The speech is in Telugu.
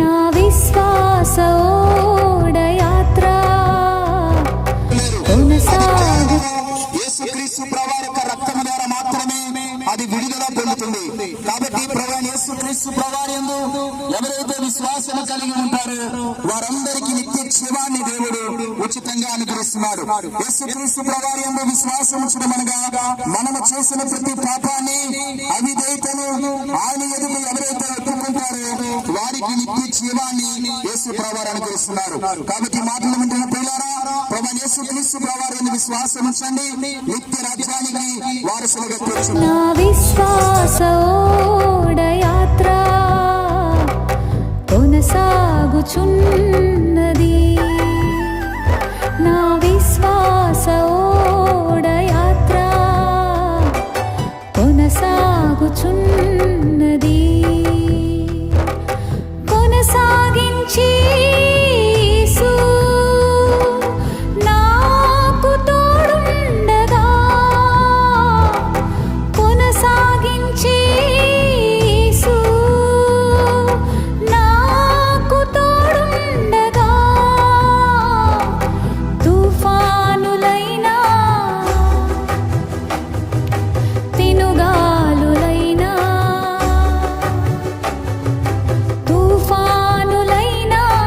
నా విశ్వాస ఓడయాత్ర కొనసాగు. యేసుక్రీస్తు ప్రభువు యొక్క రక్తము ద్వారా మాత్రమే అది విడుదల పొందుతుంది. కాబట్టి ప్రభువైన యేసుక్రీస్తు ప్రభువు యందు ఎవరైతే విశ్వాసం కలిగి ఉంటారో వారందరికీ నిత్య జీవాన్ని దేవుడు ఉచితంగా అనుగ్రహిస్తున్నాడు. యేసుక్రీస్తు ప్రభువు యందు విశ్వాసం ఉంచడం అనగా మనము చేసిన ప్రతి పాపాన్ని అవిధేయతను ఆయన ఎదుట ఎవరైతే ఒప్పుకుంటారో వారికి నిత్య జీవాన్ని యేసు ప్రభువు అనుగ్రహిస్తున్నారు. కాబట్టి మాటలు వింటున్న పిల్లారా, ప్రభువైన యేసుక్రీస్తు ప్రభువు యందు విశ్వాసం ఉంచండి, నిత్య రాజ్యానికి వారసులుగా కూర్చున్నారు. నా విశ్వాస ఓడయాత్ర కొనసాగుచున్నది. నా